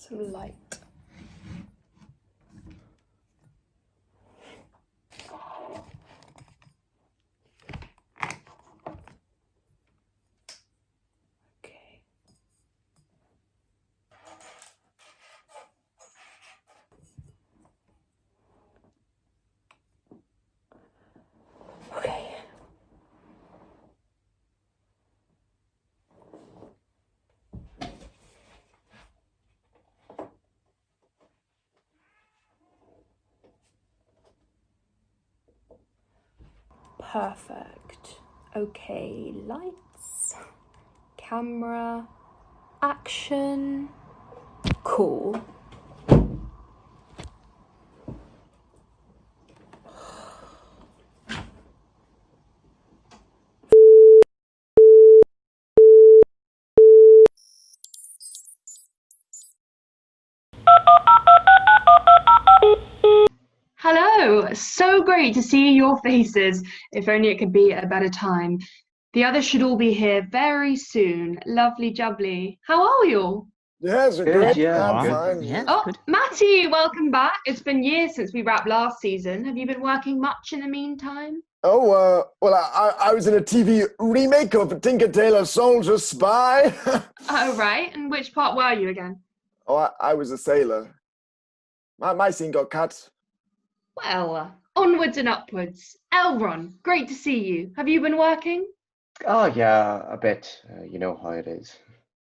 Some light. Okay. Okay. Perfect. Okay, lights, camera, action. Cool. Hello, so great to see your faces. If only it could be at a better time. The others should all be here very soon. Lovely jubbly. How are you all? Yes, Good, great. yeah, I'm good. fine. Yeah. Oh, Good. Matty, welcome back. It's been years since we wrapped last season. Have you been working much in the meantime? Oh, well, I was in a TV remake of Tinker Tailor Soldier Spy. Oh, right. And which part were you again? Oh, I was a sailor. My scene got cut. Well, onwards and upwards. Elron, great to see you. Have you been working? Oh, yeah, a bit. You know how it is.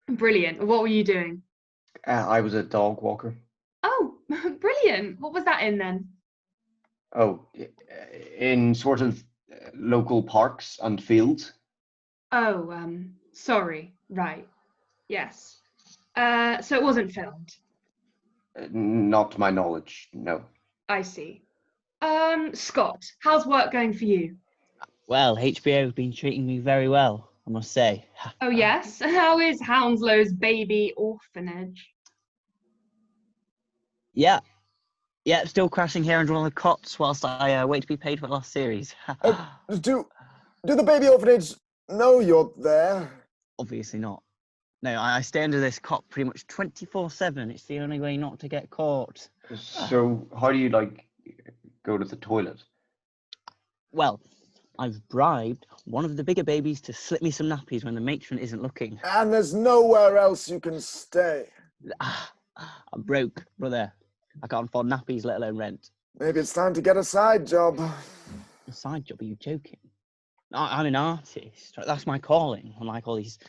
Brilliant. What were you doing? I was a dog walker. Oh, brilliant. What was that in then? Oh, in sort of local parks and fields. Oh, sorry. Right. Yes. So it wasn't filmed. Not to my knowledge, no. I see. Scott, how's work going for you? Well, HBO have been treating me very well, I must say. Oh, yes. How is Hounslow's baby orphanage? Yeah, still crashing here under one of the cots whilst I wait to be paid for the last series. Do the baby orphanage know you're there? Obviously not. No, I stay under this cot pretty much 24/7. It's the only way not to get caught. So, how do you, go to the toilet? Well, I've bribed one of the bigger babies to slip me some nappies when the matron isn't looking. And there's nowhere else you can stay. I'm broke, brother. I can't afford nappies, let alone rent. Maybe it's time to get a side job. A side job, are you joking? I'm an artist. That's my calling. Unlike all these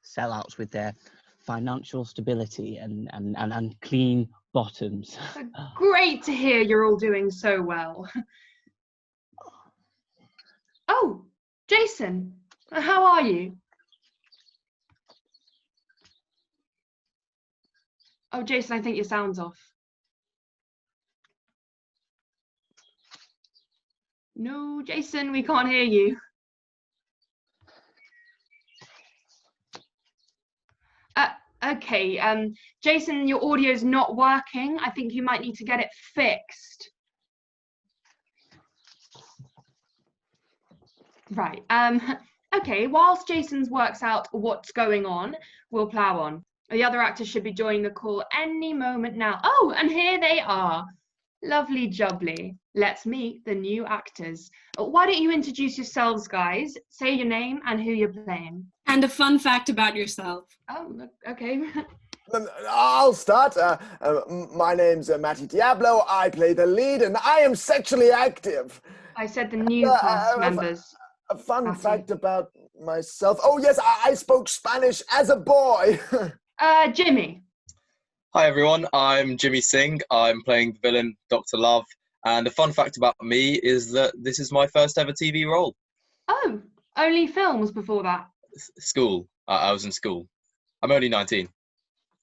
sellouts with their financial stability and clean bottoms. Great to hear you're all doing so well. Oh, Jason, how are you? Oh, Jason, I think your sound's off. No, Jason, we can't hear you. Okay, Jason, your audio's not working. I think you might need to get it fixed. Right, okay, whilst Jason's works out what's going on, we'll plow on. The other actors should be joining the call any moment now. Oh, and here they are. Lovely jubbly. Let's meet the new actors. Why don't you introduce yourselves, guys? Say your name and who you're playing. And a fun fact about yourself. Oh, okay. I'll start. My name's Matty Diablo. I play the lead, and I am sexually active. I said the new cast members. A fun Matty. fact about myself. Oh, yes, I spoke Spanish as a boy. Jimmy. Hi everyone, I'm Jimmy Singh. I'm playing the villain Dr. Love, and a fun fact about me is that this is my first ever TV role. Oh, only films before that. School. I was in school. I'm only 19.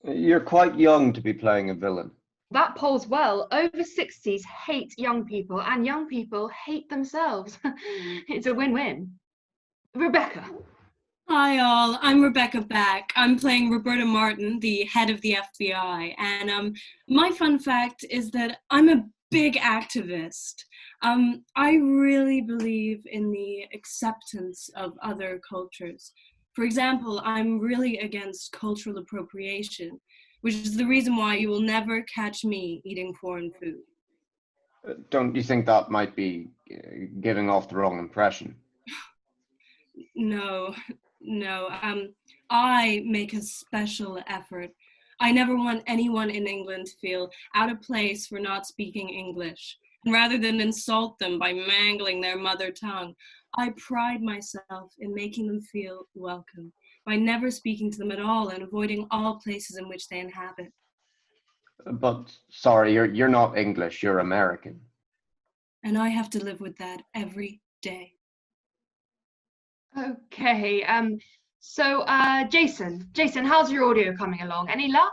You're quite young to be playing a villain. That polls well. Over 60s hate young people, and young people hate themselves. It's a win-win. Rebecca. Hi all, I'm Rebecca Beck. I'm playing Roberta Martin, the head of the FBI. And my fun fact is that I'm a big activist. I really believe in the acceptance of other cultures. For example, I'm really against cultural appropriation. which is the reason why you will never catch me eating foreign food. Don't you think that might be giving off the wrong impression? No, I make a special effort. I never want anyone in England to feel out of place for not speaking English. And rather than insult them by mangling their mother tongue, I pride myself in making them feel welcome by never speaking to them at all and avoiding all places in which they inhabit. But sorry, you're not English, you're American. And I have to live with that every day. Okay, so Jason, how's your audio coming along? Any luck?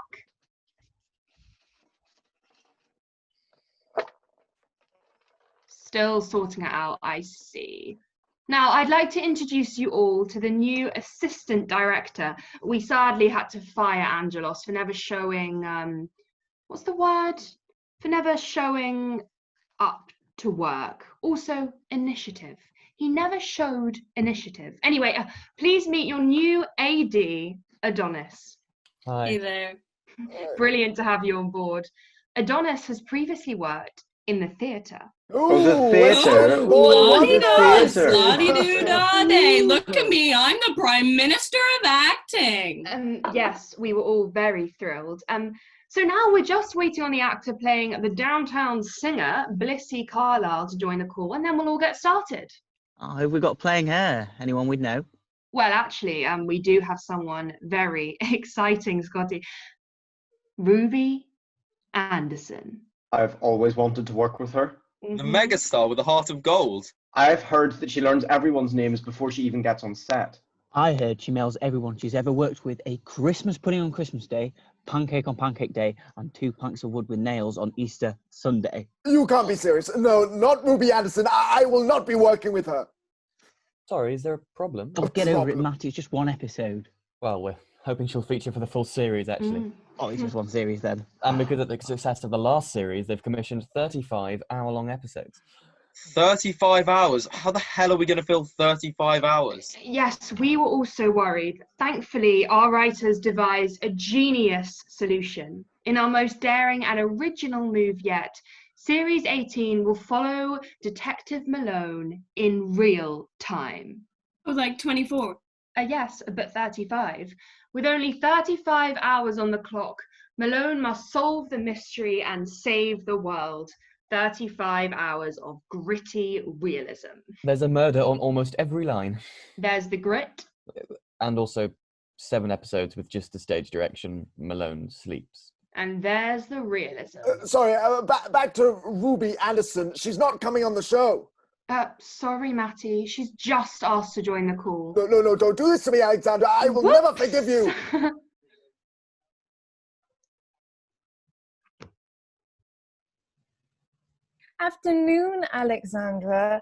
Still sorting it out, I see. Now, I'd like to introduce you all to the new assistant director. We sadly had to fire Angelos for never showing, what's the word? For never showing up to work. Also, initiative. He never showed initiative. Anyway, please meet your new AD, Adonis. Hi. Hey there. Brilliant to have you on board. Adonis has previously worked in the theatre. Oh, the theatre. La-di-da-di-da-di. Look at me, I'm the Prime Minister of Acting. Yes, we were all very thrilled. So now we're just waiting on the actor playing the downtown singer, Blissy Carlisle, to join the call, and then we'll all get started. Oh, who've we got playing her? Anyone we'd know? Well, actually, we do have someone very exciting, Scotty. Ruby Anderson. I've always wanted to work with her. The megastar with a heart of gold. I've heard that she learns everyone's names before she even gets on set. I heard she mails everyone she's ever worked with a Christmas pudding on Christmas Day, pancake on Pancake Day, and 2 planks of wood with nails on Easter Sunday. You can't be serious. No, not Ruby Anderson. I will not be working with her. Sorry, is there a problem? Oh, get over it, Matty. It's just one episode. Well, we're hoping she'll feature for the full series, actually. Oh, it's just one series then. And because of the success of the last series, they've commissioned 35 hour-long episodes. 35 hours? How the hell are we going to fill 35 hours? Yes, we were also worried. Thankfully, our writers devised a genius solution. In our most daring and original move yet, Series 18 will follow Detective Malone in real time. Oh, like 24. Yes, but 35. With only 35 hours on the clock, Malone must solve the mystery and save the world. 35 hours of gritty realism. There's a murder on almost every line. There's the grit. And also 7 episodes with just the stage direction. Malone sleeps. And there's the realism. Sorry, back to Ruby Anderson. She's not coming on the show. Sorry, Matty. She's just asked to join the call. No, don't do this to me, Alexandra. I will never forgive you. Afternoon, Alexandra.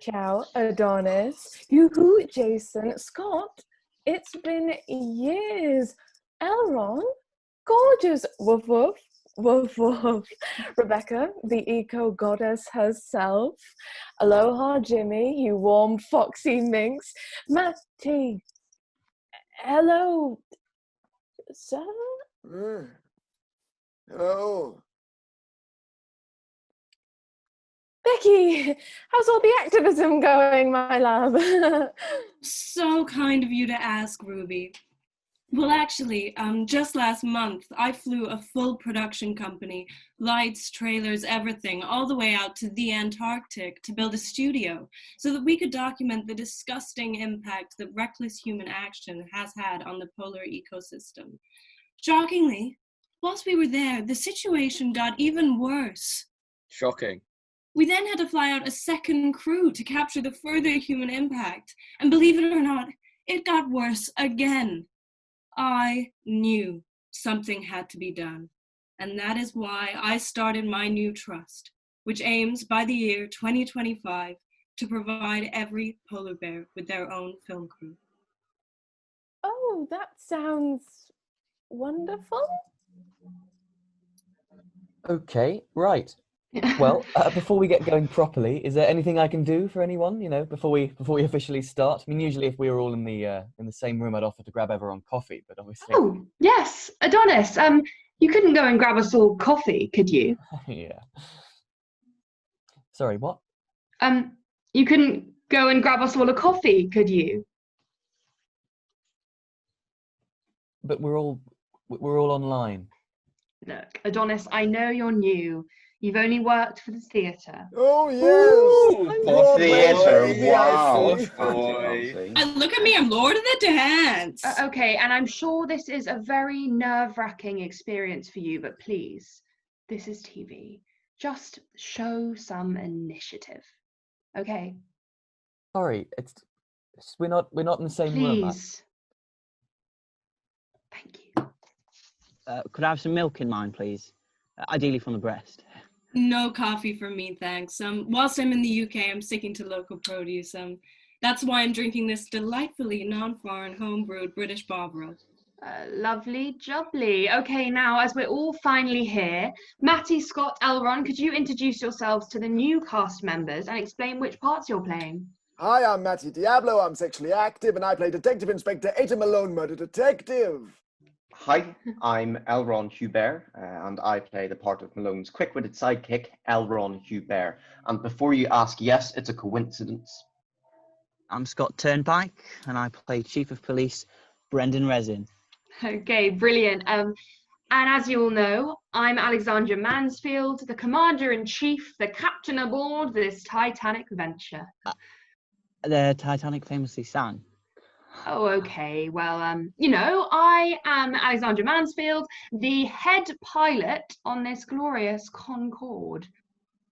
Ciao, Adonis. Yoo-hoo, Jason. Scott. It's been years. Elron. Gorgeous. Woof woof. Woof woof. Rebecca, the eco goddess herself. Aloha, Jimmy, you warm foxy minx. Matty. Hello, sir? Hello. Becky, how's all the activism going, my love? So kind of you to ask, Ruby. Well, actually, just last month, I flew a full production company, lights, trailers, everything, all the way out to the Antarctic to build a studio so that we could document the disgusting impact that reckless human action has had on the polar ecosystem. Shockingly, whilst we were there, the situation got even worse. Shocking. We then had to fly out a second crew to capture the further human impact. And believe it or not, it got worse again. I knew something had to be done. And that is why I started my new trust, which aims by the year 2025 to provide every polar bear with their own film crew. Oh, that sounds wonderful. Okay, right. Well, before we get going properly, is there anything I can do for anyone? Before we officially start. I mean, usually if we were all in the same room, I'd offer to grab everyone coffee, but obviously, Oh, yes, Adonis. You couldn't go and grab us all coffee, could you? yeah. Sorry, what? You couldn't go and grab us all a coffee, could you? But we're all online. Look, Adonis, I know you're new. You've only worked for the theatre. Oh, yes. The Broadway theatre, baby, I wow. see. Boy. And look at me, I'm Lord of the Dance. Okay, and I'm sure this is a very nerve-wracking experience for you, but please, this is TV. Just show some initiative. Okay? Sorry, we're not in the same room. Please. Thank you. Could I have some milk in mine, please? Ideally from the breast. No coffee for me, thanks. Whilst I'm in the UK, I'm sticking to local produce. That's why I'm drinking this delightfully non-foreign homebrewed British Bovril. Lovely jubbly. Okay, now as we're all finally here, Matty, Scott, Elron, could you introduce yourselves to the new cast members and explain which parts you're playing? Hi, I'm Matty Diablo. I'm sexually active, and I play Detective Inspector Ada Malone, Murder Detective. Hi, I'm Elron Hubert, and I play the part of Malone's quick-witted sidekick, Elron Hubert. And before you ask, yes, it's a coincidence. I'm Scott Turnpike, and I play Chief of Police Brendan Resin. Okay, brilliant. And as you all know, I'm Alexandra Mansfield, the Commander-in-Chief, the captain aboard this Titanic venture. The Titanic famously sang. Oh, okay. Well, I am Alexandra Mansfield, the head pilot on this glorious Concorde.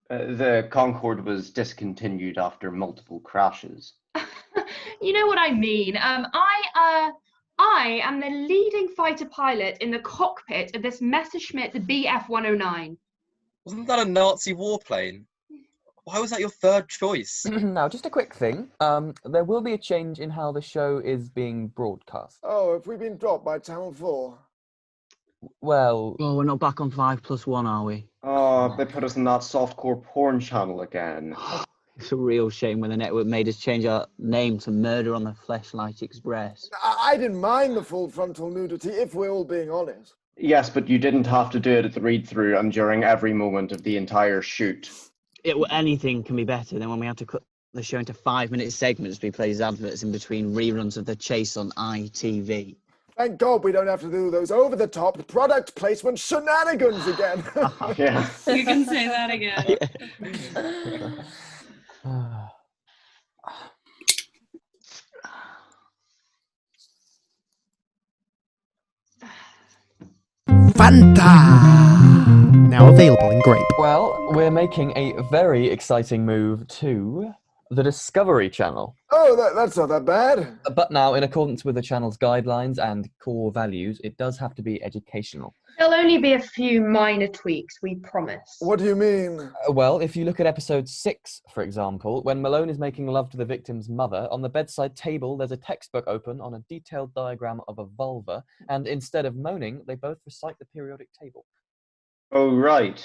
The Concorde was discontinued after multiple crashes. You know what I mean. I am the leading fighter pilot in the cockpit of this Messerschmitt Bf-109. Wasn't that a Nazi warplane? Why was that your third choice? Now, just a quick thing. There will be a change in how the show is being broadcast. Oh, have we been dropped by Channel 4? Well, Oh, we're not back on 5+1, are we? Oh, they put us in that softcore porn channel again. It's a real shame when the network made us change our name to Murder on the Fleshlight Express. I didn't mind the full frontal nudity, if we're all being honest. Yes, but you didn't have to do it at the read-through and during every moment of the entire shoot. Anything can be better than when we have to cut the show into 5-minute segments we play as adverts in between reruns of The Chase on ITV. Thank God we don't have to do those over-the-top product placement shenanigans again. Yeah. You can say that again. Fanta! Now available in grape. Well, we're making a very exciting move to the Discovery Channel. Oh, that's not that bad. But now, in accordance with the channel's guidelines and core values, it does have to be educational. There'll only be a few minor tweaks, we promise. What do you mean? Well, if you look at episode 6, for example, when Malone is making love to the victim's mother, on the bedside table there's a textbook open on a detailed diagram of a vulva, and instead of moaning, they both recite the periodic table. Oh, right.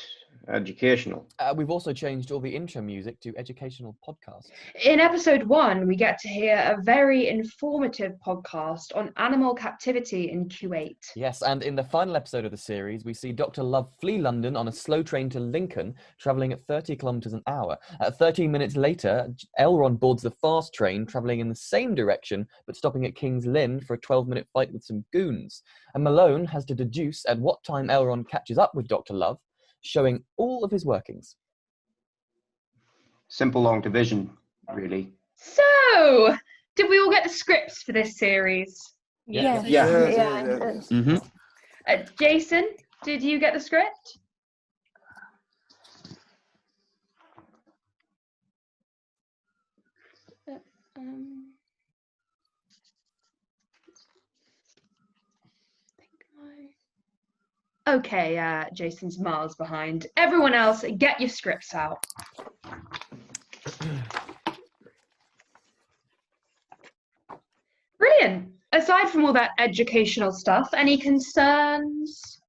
Educational. We've also changed all the intro music to educational podcasts. In episode 1, we get to hear a very informative podcast on animal captivity in Kuwait. Yes, and in the final episode of the series, we see Dr. Love flee London on a slow train to Lincoln, travelling at 30 kilometres an hour. 13 minutes later, Elron boards the fast train, travelling in the same direction, but stopping at King's Lynn for a 12-minute fight with some goons. And Malone has to deduce at what time Elron catches up with Dr. Love, showing all of his workings. Simple long division, really. So, did we all get the scripts for this series? Yes. Yes. Mm-hmm. Jason, did you get the script? Okay, Jason's miles behind. Everyone else, get your scripts out. Brilliant. Aside from all that educational stuff, any concerns?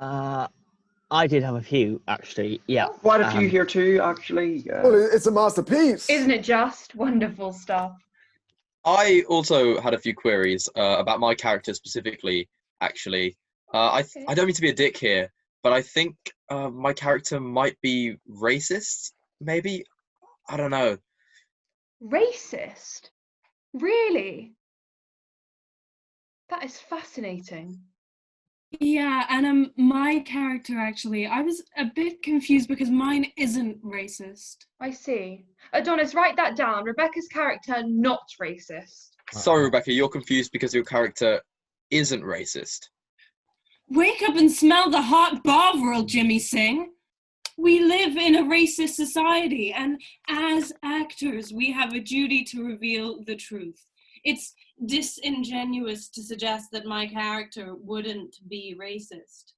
I I did have a few, actually. Yeah. Quite a few here too, actually. Well, it's a masterpiece. Isn't it just wonderful stuff? I also had a few queries about my character specifically, actually. I don't mean to be a dick here, but I think my character might be racist, maybe? I don't know. Racist? Really? That is fascinating. Yeah, and my character actually, I was a bit confused because mine isn't racist. I see. Adonis, write that down. Rebecca's character, not racist. Sorry, Rebecca, you're confused because your character isn't racist. Wake up and smell the hot Bovril, Jimmy Singh. We live in a racist society, and as actors, we have a duty to reveal the truth. It's disingenuous to suggest that my character wouldn't be racist.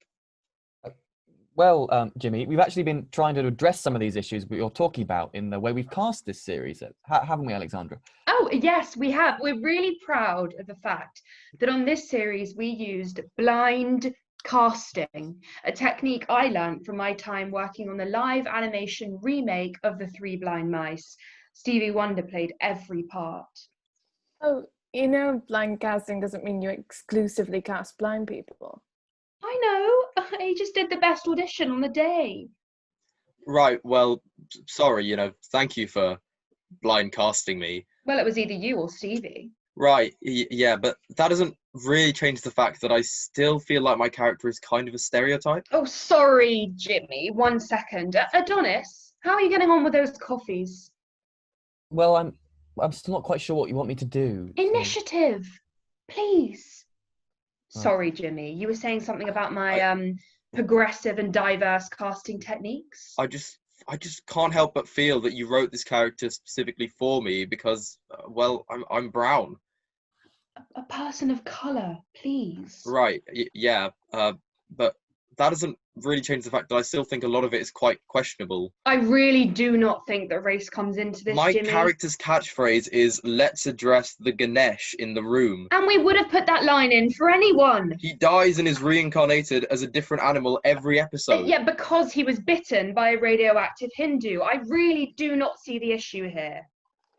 Well, Jimmy, we've actually been trying to address some of these issues that you're talking about in the way we've cast this series, haven't we, Alexandra? Oh, yes, we have. We're really proud of the fact that on this series we used blind casting, a technique I learned from my time working on the live animation remake of The Three Blind Mice. Stevie Wonder played every part. Oh, you know, blind casting doesn't mean you exclusively cast blind people. I know, I just did the best audition on the day. Right, well, sorry, thank you for blind casting me. Well, it was either you or Stevie. Right, yeah, but that doesn't really change the fact that I still feel like my character is kind of a stereotype. Oh, sorry, Jimmy. 1 second. Adonis, how are you getting on with those coffees? Well, I'm still not quite sure what you want me to do. Initiative, please. Oh. Sorry, Jimmy. You were saying something about my progressive and diverse casting techniques. I just can't help but feel that you wrote this character specifically for me because, well, I'm brown. A person of color, please. Right, yeah, but that doesn't really change the fact that I still think a lot of it is quite questionable. I really do not think that race comes into this, My Jimmy. character's catchphrase is, "Let's address the Ganesh in the room." And we would have put that line in for anyone. He dies and is reincarnated as a different animal every episode. Yeah, because he was bitten by a radioactive Hindu. I really do not see the issue here.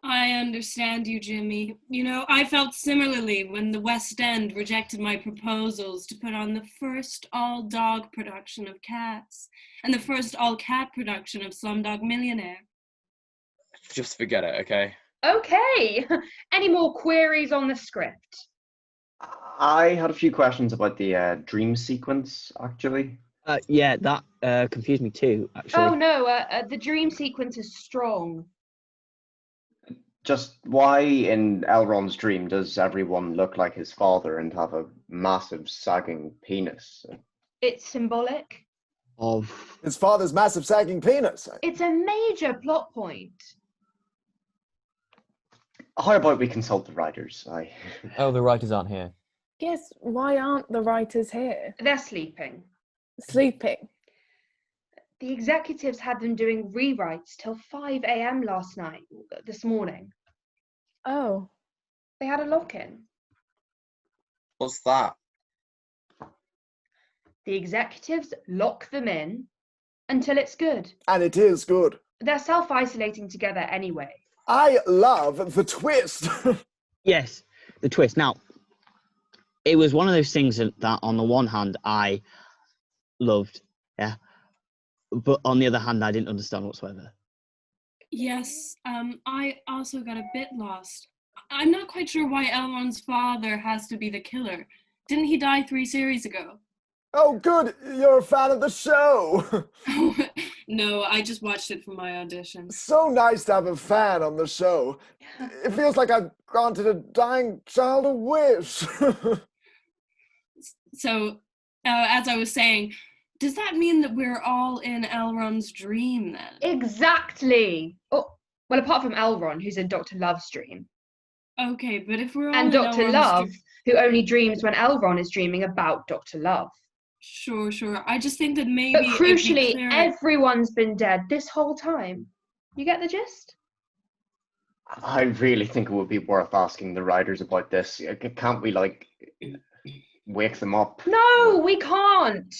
I understand you, Jimmy. I felt similarly when the West End rejected my proposals to put on the first all-dog production of Cats and the first all-cat production of Slumdog Millionaire. Just forget it, okay? Okay. Any more queries on the script? I had a few questions about the dream sequence, actually. Yeah, that confused me too, actually. Oh no, the dream sequence is strong. Just why in Elrond's dream does everyone look like his father and have a massive sagging penis? It's symbolic. Of His father's massive sagging penis. It's a major plot point. How about we consult the writers? Oh, the writers aren't here. Yes, why aren't the writers here? They're sleeping. Sleeping. The executives had them doing rewrites till 5 a.m. this morning. Oh. They had a lock-in. What's that? The executives lock them in until it's good. And it is good. They're self-isolating together anyway. I love the twist. Yes, the twist. Now, it was one of those things that on the one hand I loved, yeah, but on the other hand I didn't understand whatsoever. Yes, I also got a bit lost. I'm not quite sure why Elrond's father has to be the killer. Didn't he die 3 series ago? Oh, good. You're a fan of the show. No, I just watched it for my audition. So nice to have a fan on the show. It feels like I've granted a dying child a wish. So, as I was saying, does that mean that we're all in Elrond's dream then? Exactly. Oh, well, apart from Elrond, who's in Dr. Love's dream. Okay, but if we're all And in Dr. Elrond's Love, dream... who only dreams when Elrond is dreaming about Dr. Love. Sure. I just think that maybe... But it'd be crucially, clearer... everyone's been dead this whole time. You get the gist? I really think it would be worth asking the writers about this. Can't we, wake them up? No, we can't.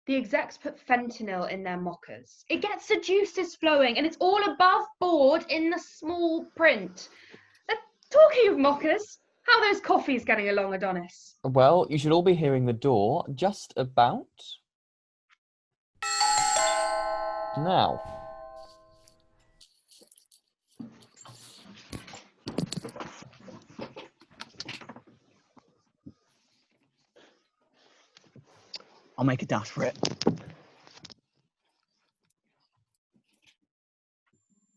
The execs put fentanyl in their mockers. It gets the juices flowing, and it's all above board in the small print. Talking of mockers, how are those coffees getting along, Adonis? Well, you should all be hearing the door just about now. I'll make a dash for it.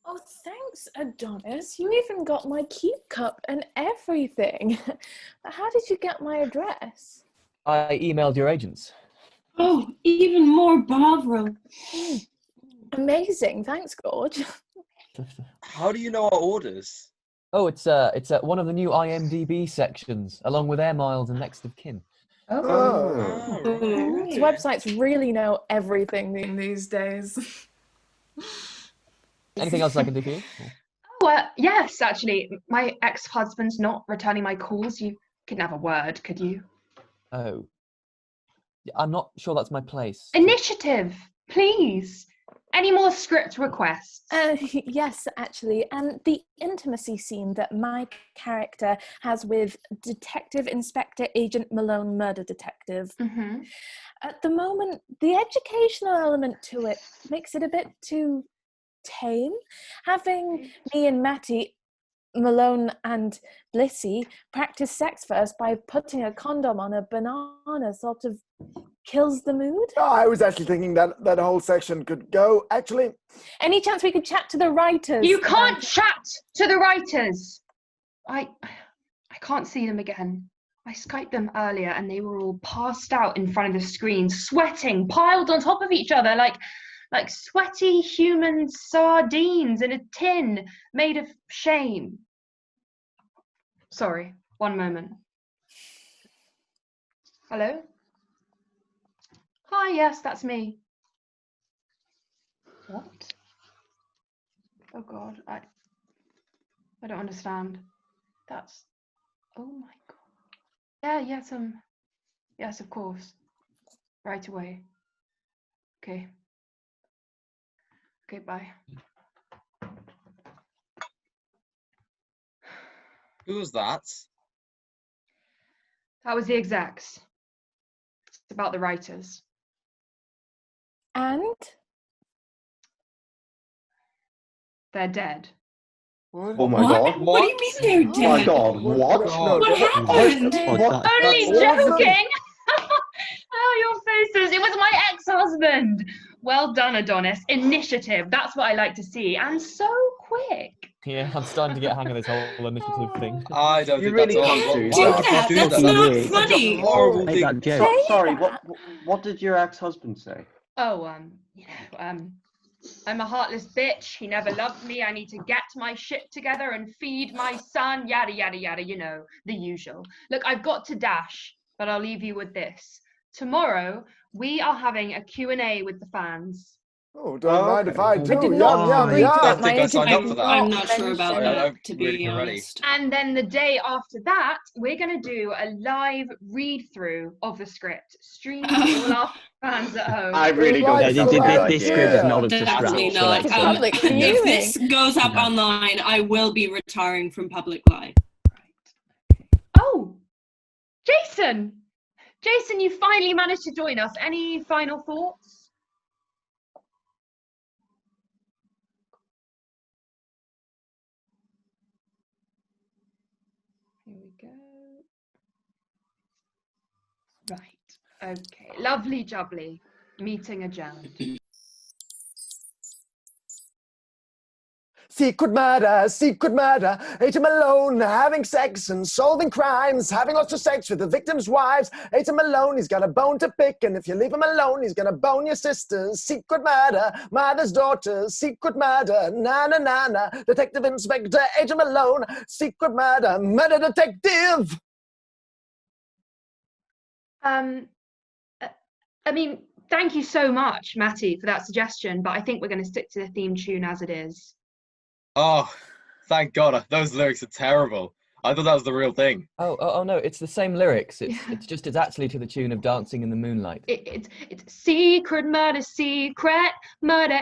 Oh, thanks, Adonis. You even got my keep cup and everything. How did you get my address? I emailed your agents. Oh, even more Barbara. Amazing. Thanks, Gorge. How do you know our orders? Oh, it's one of the new IMDb sections, along with air miles and next of kin. Oh. Oh, right, These okay. websites really know everything these days. Anything else I can do for you? Yes, actually. My ex-husband's not returning my calls. You couldn't have a word, could you? Oh. I'm not sure that's my place. Initiative, please. Any more script requests? Yes, actually. And the intimacy scene that my character has with Detective Inspector Agent Malone, Murder Detective. Mm-hmm. At the moment, the educational element to it makes it a bit too tame. Having me and Matty, Malone and Blissy practice sex first by putting a condom on a banana sort of kills the mood. Oh, I was actually thinking that that whole section could go. Actually, Any chance we could chat to the writers? You can't chat to the writers. I can't see them again. I Skyped them earlier and they were all passed out in front of the screen, sweating, piled on top of each other like sweaty human sardines in a tin made of shame. Sorry, one moment. Hello? Hi, yes, that's me. What? Oh God, I don't understand. That's, oh my God. Yeah, yes, of course. Right away. Okay. Okay, bye. Who was that? That was the execs. It's about the writers. And? They're dead. what? Oh my What? god. What do you mean they're Oh my dead? god, what? No, What happened? What? Only That's awesome. joking! Oh, your faces. It was my ex-husband. Well done, Adonis. Initiative. That's what I like to see. And so quick. Yeah, I'm starting to get a hang of this whole initiative thing. I don't You think that's really all. can't do Do that. that. Do That's that. not weird. funny. Horrible Make thing. that joke. Sorry, that. what did your ex-husband say? Oh, I'm a heartless bitch. He never loved me. I need to get my shit together and feed my son. Yada, yada, yada, you know, the usual. Look, I've got to dash, but I'll leave you with this. Tomorrow, we are having a Q&A with the fans. Oh, don't mind if okay. I do. I did Yum, not yum, agree to yum. that. I think I signed up for that. I'm not sure about Sorry, that, I'm to really be ready. honest. And then the day after that, we're going to do a live read-through of the script, streamed to all our fans at home. I really don't Right, think so that's a good this idea. script is not up to Definitely scratch. not. So It's public If viewing. this goes up No. online, I will be retiring from public life. Oh, Jason! Jason, you finally managed to join us. Any final thoughts? Here we go. Right. Okay. Lovely jubbly. Meeting adjourned. Secret murder, Agent Malone having sex and solving crimes, having lots of sex with the victims' wives. Agent Malone, he's got a bone to pick, and if you leave him alone, he's gonna bone your sisters. Secret murder, mother's daughters, secret murder, na. Detective Inspector Agent Malone, secret murder, murder detective. I mean, thank you so much, Matty, for that suggestion, but I think we're going to stick to the theme tune as it is. Oh, thank God. Those lyrics are terrible. I thought that was the real thing. Oh no, it's the same lyrics. It's actually to the tune of Dancing in the Moonlight. It's secret murder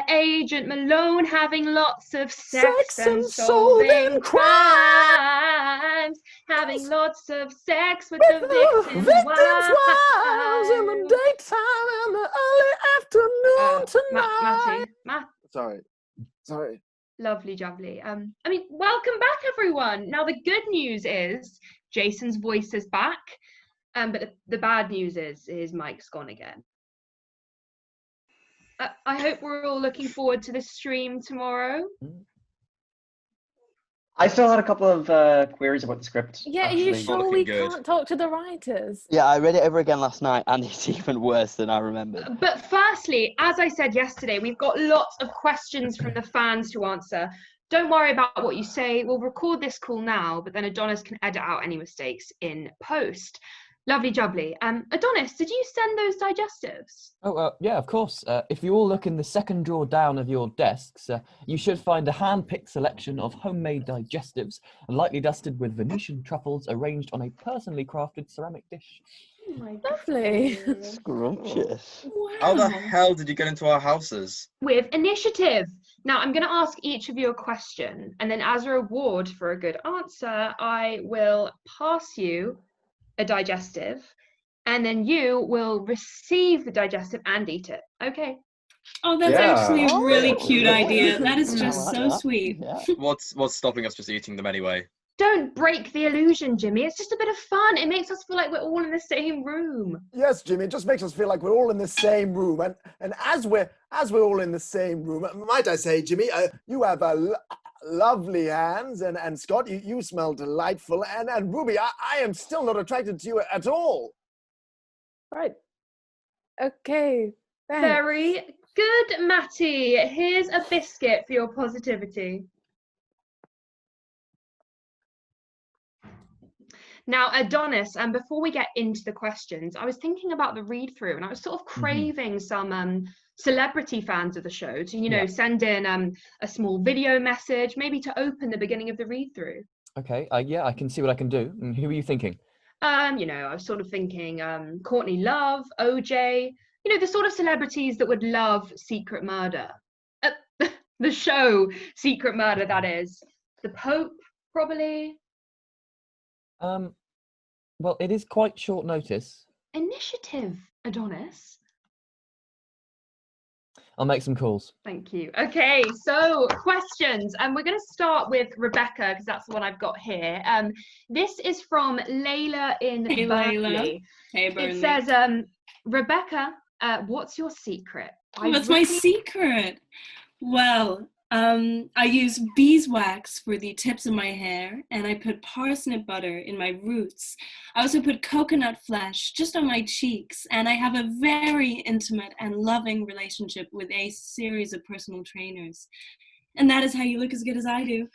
agent Malone having lots of sex and solving crimes, having lots of sex with the victims' wives in the daytime and the early afternoon tonight. Matty. Sorry. Lovely jubbly. I mean, welcome back, everyone. Now, the good news is Jason's voice is back, but the bad news is his mic's gone again. I hope we're all looking forward to the stream tomorrow. I still had a couple of queries about the script. Yeah, are you actually. sure we can't talk to the writers? Yeah, I read it over again last night, and it's even worse than I remembered. But firstly, as I said yesterday, we've got lots of questions from the fans to answer. Don't worry about what you say. We'll record this call now, but then Adonis can edit out any mistakes in post. Lovely jubbly. Adonis, did you send those digestives? Yeah, of course. If you all look in the second drawer down of your desks, you should find a hand-picked selection of homemade digestives, lightly dusted with Venetian truffles arranged on a personally crafted ceramic dish. Oh my Lovely. Scrumptious. Wow. How the hell did you get into our houses? With initiative. Now, I'm going to ask each of you a question, and then as a reward for a good answer, I will pass you a digestive, and then you will receive the digestive and eat it. Okay. Oh, that's Yeah. actually a really Oh, cute yeah. idea. That is I just like so that. sweet. Yeah. What's stopping us just eating them anyway? Don't break the illusion, Jimmy. It's just a bit of fun. It makes us feel like we're all in the same room. Yes, Jimmy, it just makes us feel like we're all in the same room. And as we're all in the same room, might I say, Jimmy, you have lovely hands, and Scott, you smell delightful, and Ruby, I am still not attracted to you at all. Right. Okay. Thanks. Very good, Matty. Here's a biscuit for your positivity. Now, Adonis, and before we get into the questions, I was thinking about the read-through, and I was sort of craving some celebrity fans of the show to, send in a small video message, maybe to open the beginning of the read-through. Okay, yeah, I can see what I can do. Who are you thinking? I was sort of thinking Courtney Love, OJ, the sort of celebrities that would love Secret Murder. The show Secret Murder, that is. The Pope, probably. Well, it is quite short notice. Initiative, Adonis. I'll make some calls. Thank you. Okay, so questions. And we're going to start with Rebecca, because that's the one I've got here. This is from Layla in Hey, Burnley. Layla. Hey, Burnley. It says, Rebecca, what's your secret? What's my secret? Well, I use beeswax for the tips of my hair, and I put parsnip butter in my roots. I also put coconut flesh just on my cheeks, and I have a very intimate and loving relationship with a series of personal trainers. And that is how you look as good as I do.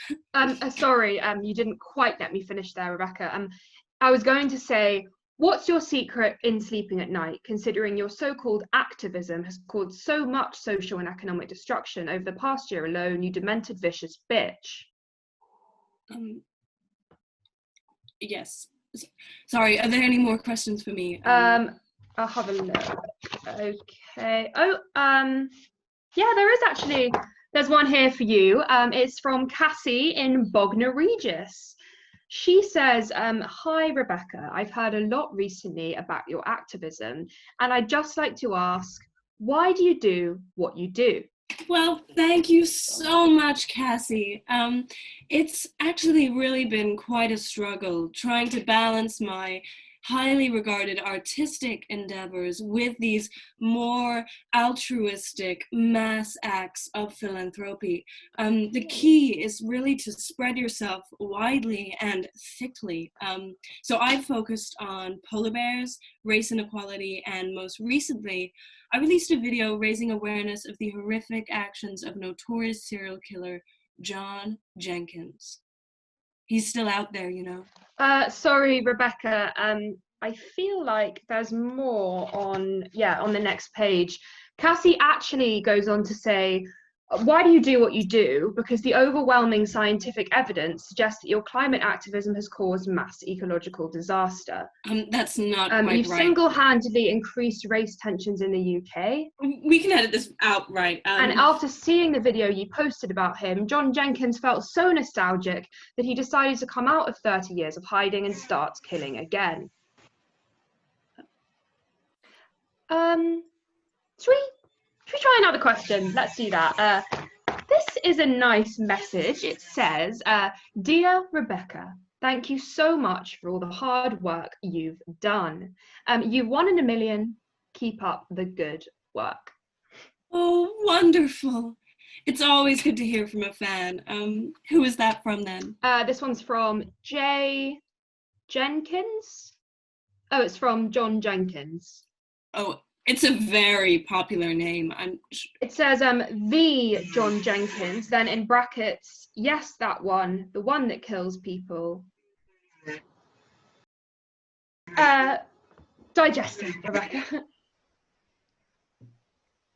Sorry, you didn't quite let me finish there, Rebecca. I was going to say, what's your secret in sleeping at night, considering your so-called activism has caused so much social and economic destruction over the past year alone, you demented, vicious bitch? Yes. Sorry, are there any more questions for me? I'll have a look. Okay. Oh, yeah, there is actually. There's one here for you. It's from Cassie in Bognor Regis. She says, hi, Rebecca. I've heard a lot recently about your activism, and I'd just like to ask, why do you do what you do? Well, thank you so much, Cassie. It's actually really been quite a struggle trying to balance my highly regarded artistic endeavors with these more altruistic mass acts of philanthropy. The key is really to spread yourself widely and thickly. So I've focused on polar bears, race inequality, and most recently, I released a video raising awareness of the horrific actions of notorious serial killer John Jenkins. He's still out there, you know. Sorry, Rebecca. I feel like there's more on the next page. Cassie actually goes on to say, why do you do what you do? Because the overwhelming scientific evidence suggests that your climate activism has caused mass ecological disaster. That's not quite You've right. single-handedly increased race tensions in the UK. We can edit this out, right? And after seeing the video you posted about him, John Jenkins felt so nostalgic that he decided to come out of 30 years of hiding and start killing again. Should we try another question? Let's do that. This is a nice message. It says, Dear Rebecca, thank you so much for all the hard work you've done. You've 1 in a million. Keep up the good work. Oh, wonderful. It's always good to hear from a fan. Who is that from then? This one's from Jay Jenkins. Oh, it's from John Jenkins. Oh, it's a very popular name. It says the John Jenkins, then in brackets, yes, that one, the one that kills people. Digestive, Rebecca.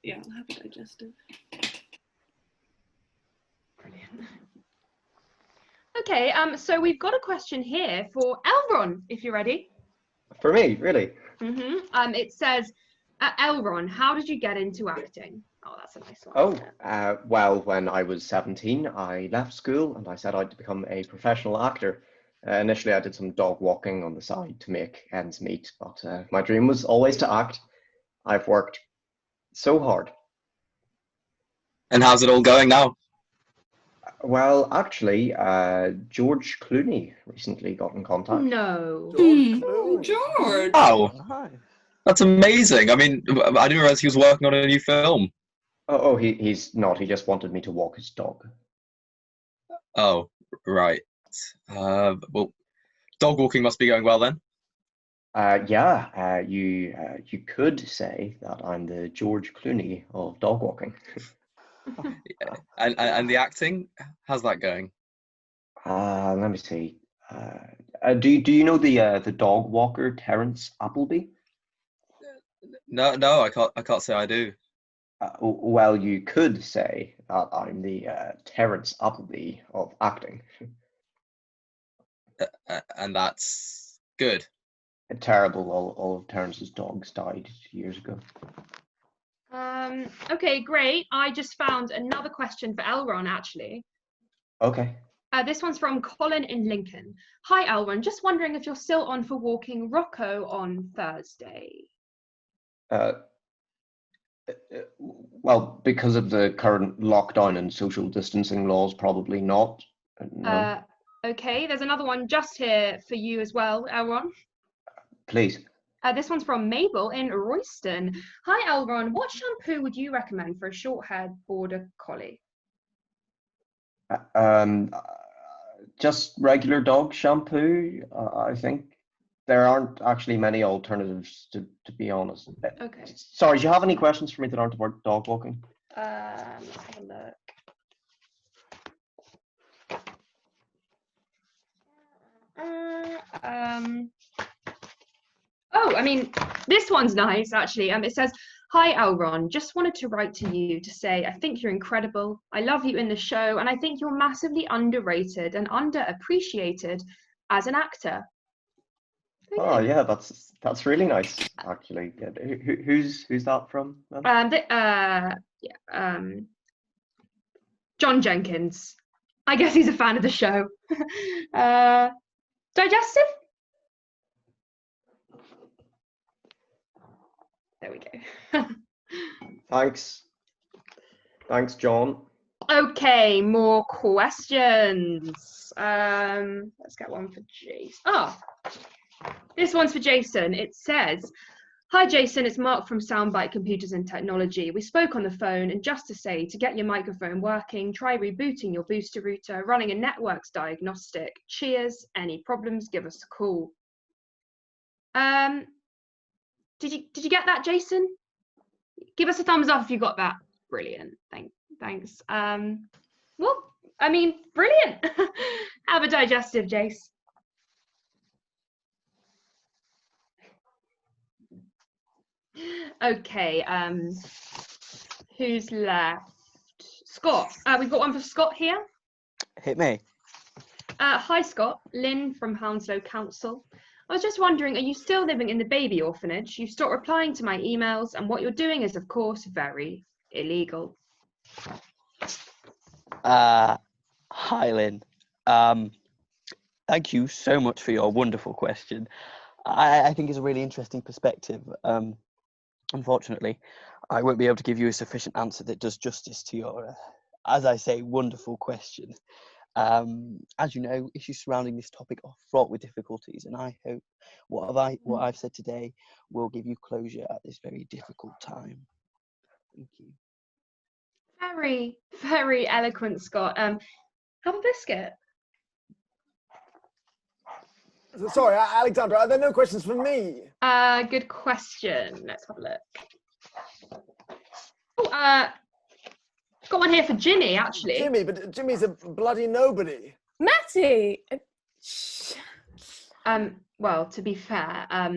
Yeah, I'll have a digestive. Brilliant. Okay, so we've got a question here for Elron, if you're ready. For me, really? Mm-hmm. It says, Elron, how did you get into acting? Oh, that's a nice one. Oh, well, when I was 17, I left school and I set out to become a professional actor. Initially, I did some dog walking on the side to make ends meet, but my dream was always to act. I've worked so hard. And how's it all going now? Well, actually, George Clooney recently got in contact. No. George. Wow, Hi. that's amazing. I mean, I didn't realize he was working on a new film. Oh, he's not. He just wanted me to walk his dog. Oh, right. Well, dog walking must be going well then. Yeah, you could say that I'm the George Clooney of dog walking. Yeah. And the acting, how's that going? Let me see. Do you know the dog walker Terence Appleby? No, I can't say I do. Well, you could say that I'm the Terence Appleby of acting. And that's good. Terrible. All of Terence's dogs died years ago. Okay, great. I just found another question for Elron, actually. Okay. This one's from Colin in Lincoln. Hi, Elron. Just wondering if you're still on for walking Rocco on Thursday. Well, because of the current lockdown and social distancing laws, probably not. No. Okay, there's another one just here for you as well, Elron. Please. This one's from Mabel in Royston. Hi, Elron. What shampoo would you recommend for a short-haired border collie? Just regular dog shampoo, I think. There aren't actually many alternatives, to be honest. Okay. Sorry, do you have any questions for me that aren't about dog walking? Let's have a look. Oh, I mean, this one's nice, actually. It says, Hi, Elron. Just wanted to write to you to say I think you're incredible. I love you in the show, and I think you're massively underrated and underappreciated as an actor. Oh, yeah, that's really nice, actually. Who's that from? John Jenkins. I guess he's a fan of the show. Digestive? There we go. Thanks, John. Okay, more questions. Let's get one for Jason. Oh, this one's for Jason. It says, Hi Jason, it's Mark from Soundbite Computers and Technology. We spoke on the phone, and just to say, to get your microphone working, try rebooting your booster router, running a networks diagnostic. Cheers. Any problems, give us a call. Did you get that, Jason? Give us a thumbs up if you got that. Brilliant. Thanks. Well, I mean, brilliant. Have a digestive, Jace. Okay, who's left? Scott. We've got one for Scott here. Hit me. Hi, Scott. Lynn from Hounslow Council. I was just wondering, are you still living in the baby orphanage? You've stopped replying to my emails, and what you're doing is, of course, very illegal. Hi, Lynn. Thank you so much for your wonderful question. I think it's a really interesting perspective. Unfortunately, I won't be able to give you a sufficient answer that does justice to your, as I say, wonderful question. As you know, issues surrounding this topic are fraught with difficulties, and I hope what I've said today will give you closure at this very difficult time. Thank you. Very, very eloquent, Scott. Have a biscuit. Sorry, Alexandra, are there no questions for me? Good question. Let's have a look. Oh, got one here for Jimmy, actually. Jimmy, but Jimmy's a bloody nobody. Matty! Well, to be fair, I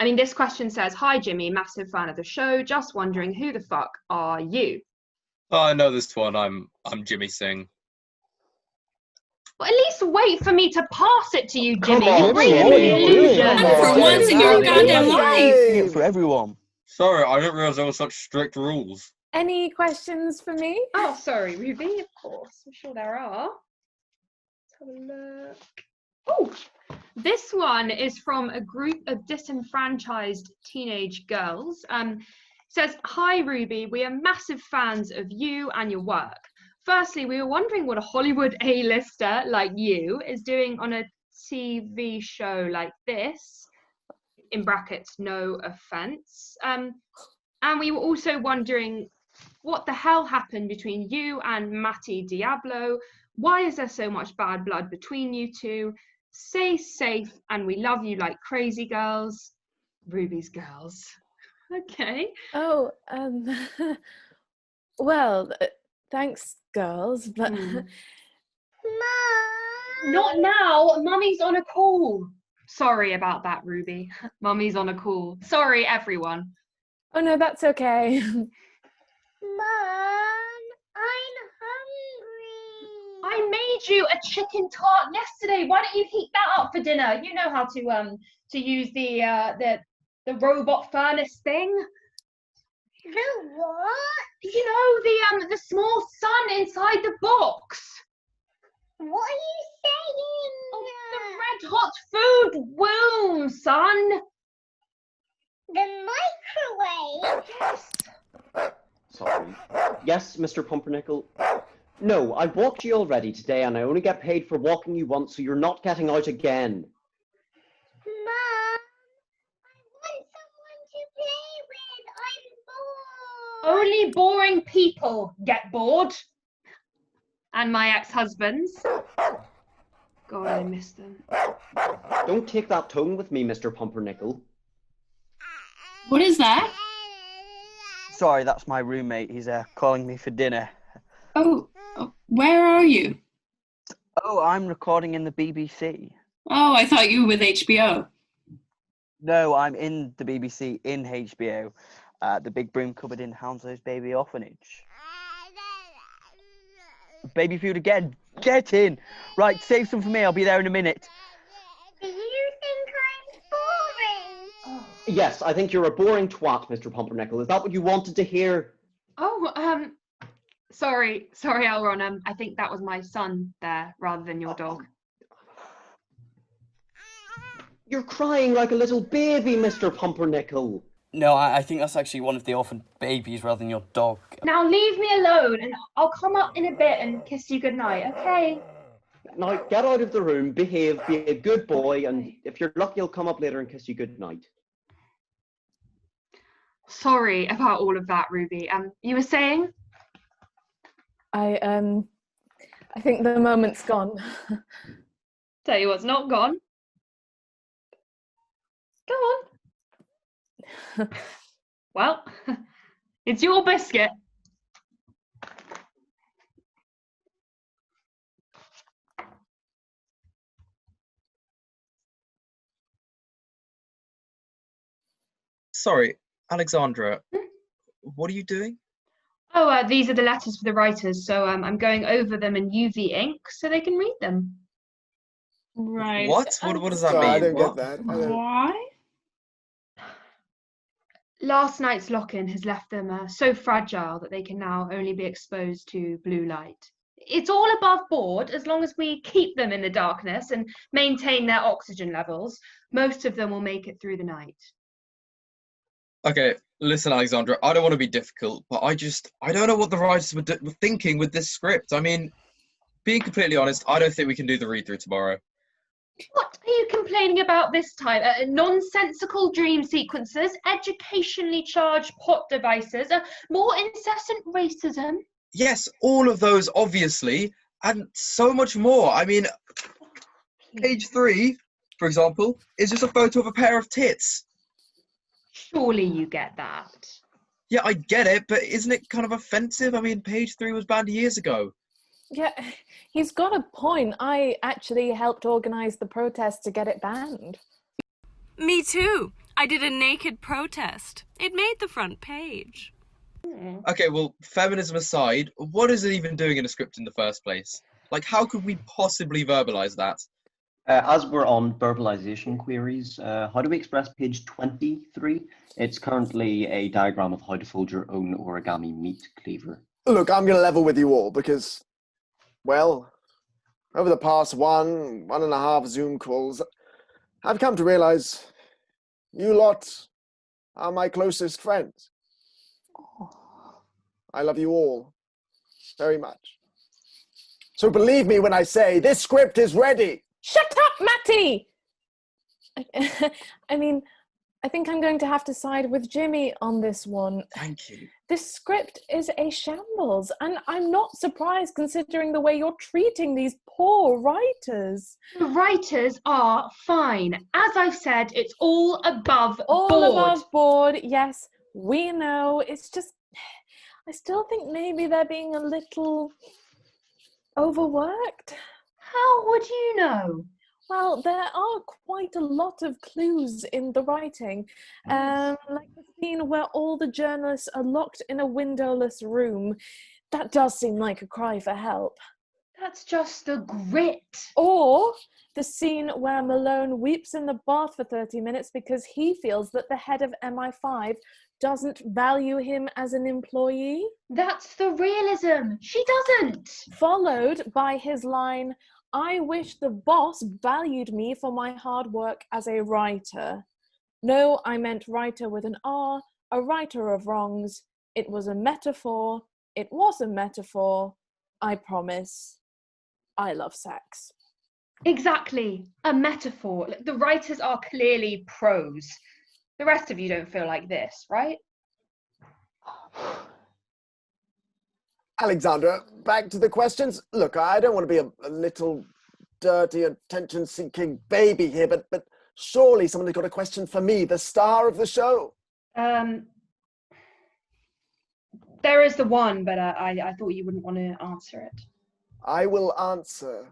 mean, this question says, "Hi, Jimmy, massive fan of the show. Just wondering, who the fuck are you?" Oh, I know this one. I'm Jimmy Singh. Well, at least wait for me to pass it to you, Jimmy. Come on, You're breaking Jimmy. the illusion. For once in your goddamn life. For everyone. Sorry, I didn't realize there were such strict rules. Any questions for me? Oh, sorry, Ruby, of course. I'm sure there are. Let's have a look. Oh, this one is from a group of disenfranchised teenage girls. Says, "Hi, Ruby. We are massive fans of you and your work. Firstly, we were wondering what a Hollywood A-lister like you is doing on a TV show like this, in brackets, no offense. And we were also wondering what the hell happened between you and Matty Diablo. Why is there so much bad blood between you two? Stay safe, and we love you like crazy girls. Ruby's girls." Okay. Oh, well, thanks, girls, but... Not now. Mummy's on a call. Sorry about that, Ruby. Mummy's on a call. Sorry, everyone. Oh, no, that's okay. Mom, I'm hungry. I made you a chicken tart yesterday. Why don't you heat that up for dinner? You know how to use the robot furnace thing. The what? You know, the small sun inside the box. What are you saying? Oh, the red hot food womb, son. The microwave? Yes. Sorry. Yes, Mr. Pumpernickel. No, I've walked you already today, and I only get paid for walking you once, so you're not getting out again. Mom, I want someone to play with. I'm bored. Only boring people get bored. And my ex-husbands. God, I miss them. Don't take that tone with me, Mr. Pumpernickel. What is that? Sorry, that's my roommate. He's calling me for dinner. Oh, where are you? Oh, I'm recording in the BBC. Oh, I thought you were with HBO. No, I'm in the BBC in HBO. The big broom cupboard in Hounslow's baby orphanage. Baby food again. Get in. Right, save some for me. I'll be there in a minute. Do you think I'm boring? Yes, I think you're a boring twat, Mr. Pumpernickel. Is that what you wanted to hear? Oh, sorry, Elron. I think that was my son there rather than your dog. You're crying like a little baby, Mr. Pumpernickel. No, I think that's actually one of the orphan babies rather than your dog. Now leave me alone and I'll come up in a bit and kiss you goodnight, okay? Now get out of the room, behave, be a good boy, and if you're lucky, I'll come up later and kiss you goodnight. Sorry about all of that, Ruby. You were saying? I think the moment's gone. Tell you what's not gone. Go on. Well, it's your biscuit. Sorry, Alexandra. What are you doing? Oh, these are the letters for the writers, so I'm going over them in UV ink so they can read them. Right. What? What does that Sorry, I mean? don't What? get that. I don't- Why? Last night's lock-in has left them so fragile that they can now only be exposed to blue light. It's all above board as long as we keep them in the darkness and maintain their oxygen levels. Most of them will make it through the night. Okay, listen, Alexandra, I don't want to be difficult, but I don't know what the writers were thinking with this script. I mean, being completely honest, I don't think we can do the read-through tomorrow. What are you complaining about this time? Nonsensical dream sequences, educationally charged plot devices, more incessant racism. Yes, all of those, obviously, and so much more. I mean, page 3, for example, is just a photo of a pair of tits. Surely you get that. Yeah, I get it, but isn't it kind of offensive? I mean, page 3 was banned years ago. Yeah, he's got a point. I actually helped organise the protest to get it banned. Me too. I did a naked protest. It made the front page. Okay, well, feminism aside, what is it even doing in a script in the first place? Like, how could we possibly verbalize that? As we're on verbalization queries, how do we express page 23? It's currently a diagram of how to fold your own origami meat cleaver. Look, I'm going to level with you all because, well, over the past one and a half Zoom calls, I've come to realize you lot are my closest friends. I love you all very much. So believe me when I say this script is ready. Shut up, Matty! I mean, I think I'm going to have to side with Jimmy on this one. Thank you. This script is a shambles, and I'm not surprised considering the way you're treating these poor writers. The writers are fine. As I've said, it's all above All board. above board, yes, we know. It's just, I still think maybe they're being a little overworked. How would you know? Well, there are quite a lot of clues in the writing. Like the scene where all the journalists are locked in a windowless room. That does seem like a cry for help. That's just the grit. Or the scene where Malone weeps in the bath for 30 minutes because he feels that the head of MI5 doesn't value him as an employee. That's the realism. She doesn't. Followed by his line, I wish the boss valued me for my hard work as a writer. No, I meant writer with an R, a writer of wrongs. It was a metaphor. It was a metaphor. I promise. I love sex. Exactly. A metaphor. The writers are clearly pros. The rest of you don't feel like this, right? Alexandra, back to the questions. Look, I don't want to be a little dirty, attention-seeking baby here, but surely somebody's got a question for me, the star of the show. There is the one, but I thought you wouldn't want to answer it. I will answer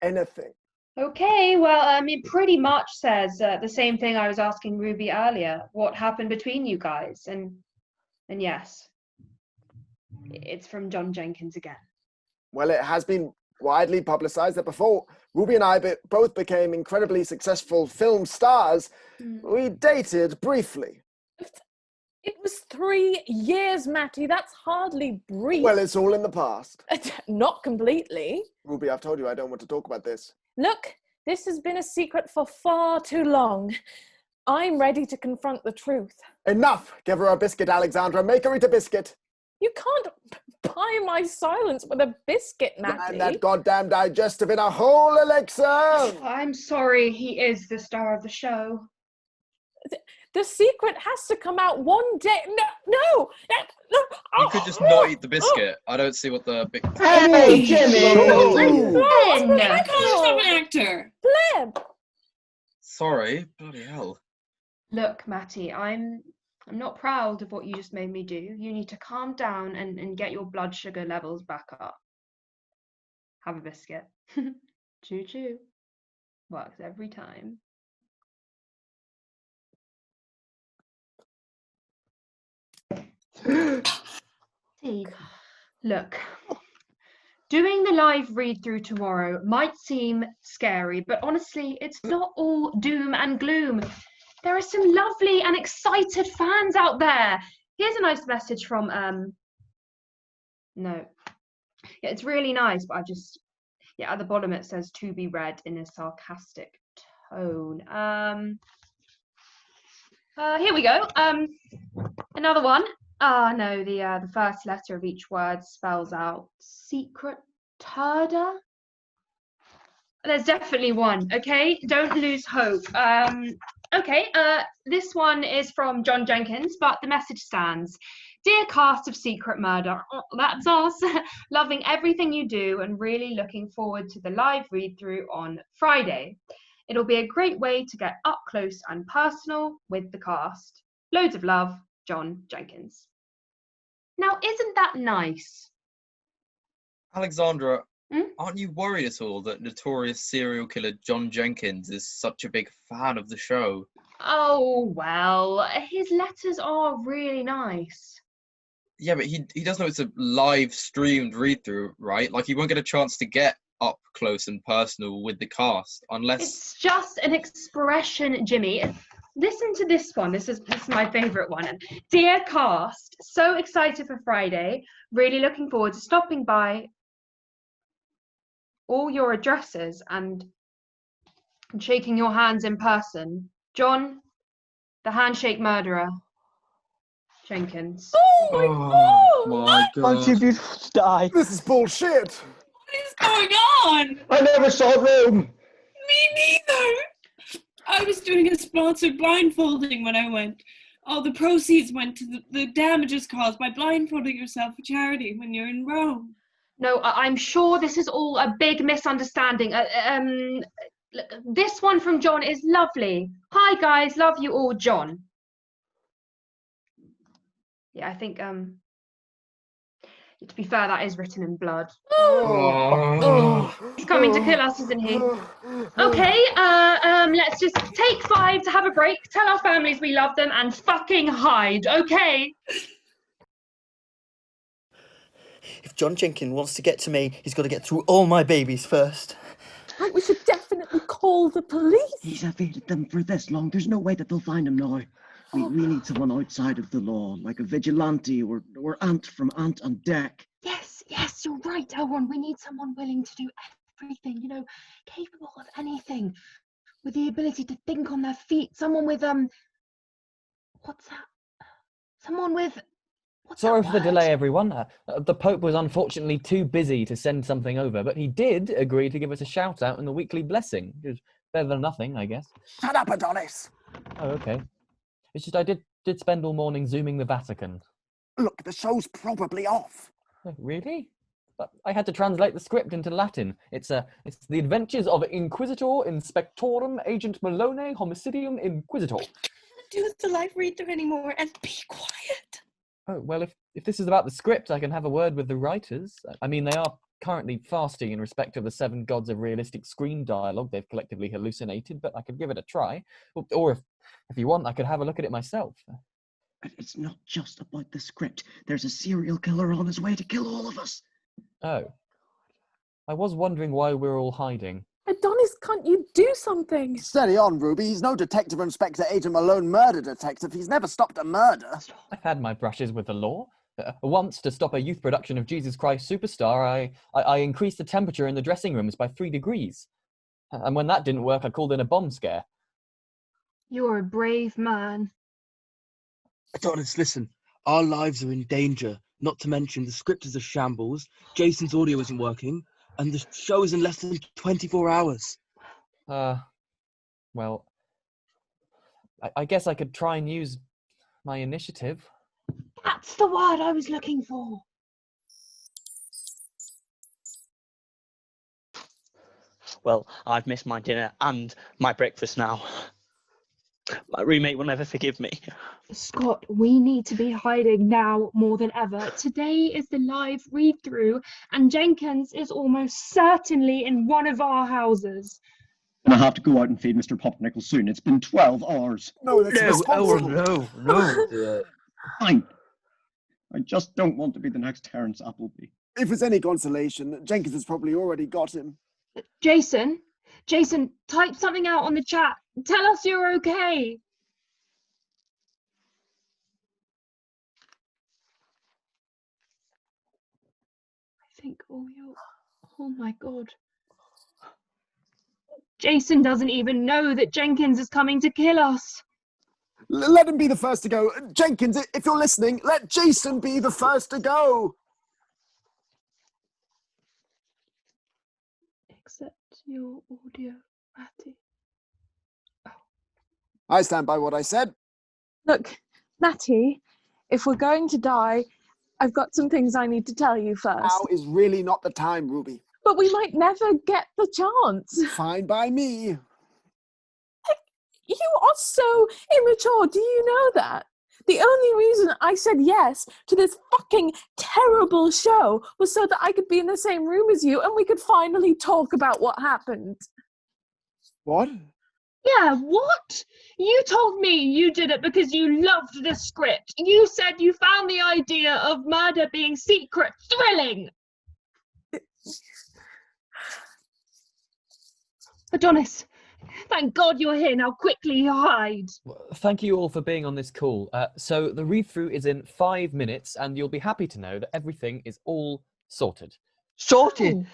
anything. Okay, well, it pretty much says the same thing I was asking Ruby earlier. What happened between you guys? And yes, it's from John Jenkins again. Well, it has been widely publicized that before Ruby and I both became incredibly successful film stars, we dated briefly. It was 3 years, Matty. That's hardly brief. Well, it's all in the past. Not completely. Ruby, I've told you I don't want to talk about this. Look, this has been a secret for far too long. I'm ready to confront the truth. Enough! Give her a biscuit, Alexandra. Make her eat a biscuit. You can't buy my silence with a biscuit, Matty. And that goddamn digestive in a whole elixir! I'm sorry, he is the star of the show. The secret has to come out one day. No. You could just not eat the biscuit. I don't see what the big... Hey, Jimmy! I call yourself an actor. Blib! Sorry, bloody hell. Look, Matty, I'm not proud of what you just made me do. You need to calm down and get your blood sugar levels back up. Have a biscuit. Choo choo. Works every time. See, look, doing the live read-through tomorrow might seem scary, but honestly, it's not all doom and gloom. There are some lovely and excited fans out there. Here's a nice message from, no. Yeah, it's really nice, but at the bottom it says to be read in a sarcastic tone. Here we go. Another one. No, the first letter of each word spells out secret turda. There's definitely one, okay? Don't lose hope. Okay, this one is from John Jenkins, but the message stands. Dear cast of Secret Murder, that's us, loving everything you do and really looking forward to the live read-through on Friday. It'll be a great way to get up close and personal with the cast. Loads of love, John Jenkins. Now, isn't that nice? Alexandra, aren't you worried at all that notorious serial killer John Jenkins is such a big fan of the show? Oh, well, his letters are really nice. Yeah, but he does know it's a live streamed read-through, right? Like, he won't get a chance to get up close and personal with the cast unless... It's just an expression, Jimmy. Listen to this one. This is my favourite one. Dear cast, so excited for Friday. Really looking forward to stopping by all your addresses and shaking your hands in person. John, the handshake murderer, Jenkins. Oh my God. I'm too beautiful to die. This is bullshit. What is going on? I never saw Rome. Me neither. I was doing a sponsored blindfolding when I went. All the proceeds went to the damages caused by blindfolding yourself for charity when you're in Rome. No, I'm sure this is all a big misunderstanding. This one from John is lovely. Hi guys, love you all, John. Yeah, I think to be fair, that is written in blood. He's coming to kill us, isn't he? Okay, let's just take 5 to have a break, tell our families we love them, and fucking hide, okay? If John Jenkins wants to get to me, he's got to get through all my babies first. Right, we should definitely call the police. He's evaded them for this long. There's no way that they'll find him now. We need someone outside of the law, like a vigilante or Ant from Ant on Deck. Yes, you're right, Elron. We need someone willing to do everything, capable of anything, with the ability to think on their feet. Someone with, what's that? Someone with... Sorry for the delay, everyone. The Pope was unfortunately too busy to send something over, but he did agree to give us a shout-out in the weekly blessing. It was better than nothing, I guess. Shut up, Adonis. Oh, okay. It's just I did spend all morning zooming the Vatican. Look, the show's probably off. Oh, really? But I had to translate the script into Latin. It's the adventures of Inquisitor Inspectorum Agent Malone Homicidium Inquisitor. Do the live read-through anymore and be quiet. Oh, well, if this is about the script, I can have a word with the writers. I mean, they are currently fasting in respect of the 7 gods of realistic screen dialogue they've collectively hallucinated, but I could give it a try. Or if you want, I could have a look at it myself. It's not just about the script. There's a serial killer on his way to kill all of us. Oh. I was wondering why we're all hiding. Adonis, can't you do something? Steady on, Ruby. He's no Detective Inspector Agent Malone murder detective. He's never stopped a murder. I've had my brushes with the law. Once, to stop a youth production of Jesus Christ Superstar, I increased the temperature in the dressing rooms by 3 degrees. And when that didn't work, I called in a bomb scare. You're a brave man. Adonis, listen. Our lives are in danger. Not to mention the script is a shambles, Jason's audio isn't working, and the show is in less than 24 hours. Well, I guess I could try and use my initiative. That's the word I was looking for. Well, I've missed my dinner and my breakfast now. My roommate will never forgive me. Scott, we need to be hiding now more than ever. Today is the live read-through, and Jenkins is almost certainly in one of our houses. And I have to go out and feed Mr. Pumpernickel soon. It's been 12 hours. No, that's No. responsible. No. Fine. I just don't want to be the next Terence Appleby. If it's any consolation, Jenkins has probably already got him. Jason, type something out on the chat. Tell us you're okay. I think oh my God. Jason doesn't even know that Jenkins is coming to kill us. Let him be the first to go. Jenkins, if you're listening, let Jason be the first to go. Accept your audio, Matty. I stand by what I said. Look, Matty, if we're going to die, I've got some things I need to tell you first. Now is really not the time, Ruby. But we might never get the chance. Fine by me. You are so immature, do you know that? The only reason I said yes to this fucking terrible show was so that I could be in the same room as you and we could finally talk about what happened. What? Yeah, what? You told me you did it because you loved the script. You said you found the idea of murder being secret thrilling. Adonis, thank God you're here. Now quickly hide. Thank you all for being on this call. So the read-through is in 5 minutes, and you'll be happy to know that everything is all sorted. Sorted? Oh.